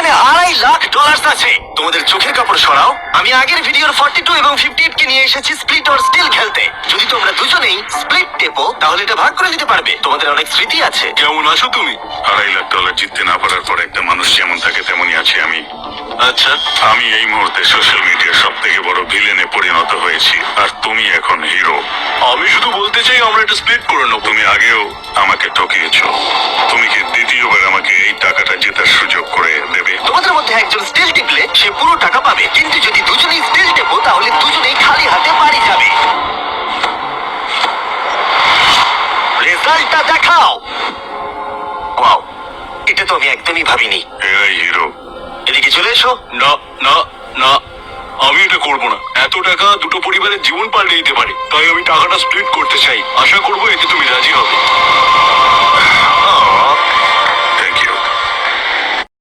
এখানে $2.5 লাখ আছে। তোমাদের চোখের কাপড় সরাও। আমি আগের ভিডিওর 42 এবং 58 কে নিয়ে এসেছি স্প্লিট অর স্টিল খেলতে। যদি তোমরা দুজনেই স্প্লিট টেপো তাহলে এটা ভাগ করে দিতে পারবে। তোমাদের অনেক স্মৃতি আছে। কেমন আছো তুমি? $2.5 লাখ জিততে না পারার পর একটা মানুষ যেমন থাকে তেমনই আছি আমি। আচ্ছা, আমি এই মুহূর্তে সোশ্যাল মিডিয়ার সব থেকে বড় ভিলেনে পরিণত হয়েছি, আর তুমি এখন হিরো। আমি শুধু বলতে চাই আমরা এটা স্প্লিট করে নেবো। তুমি আগেও আমাকে ঠকিয়েছো। তুমি কি দ্বিতীয়বার আমাকে এই টাকাটা জেতার সুযোগ করে দেবে? তোমাদের মধ্যে একজন স্টিল টিপলে সে পুরো টাকা পাবে, কিন্তু যদি দুজনেই স্টিল টেপো তাহলে দুজনেই খালি হাতে বাড়ি যাবে। রেজাল্টটা দেখাও। ওয়াও, এটা তো আমি একদমই ভাবিনি। এরাই হিরো। এদিকে চলে এসো। না না না, আমি এটা করব না। এত টাকা দুটো পরিবারের জীবন পাল্টে দিতে পারে, তাই আমি টাকাটা স্প্লিট করতে চাই। আশা করবো এতে তুমি রাজি হবে।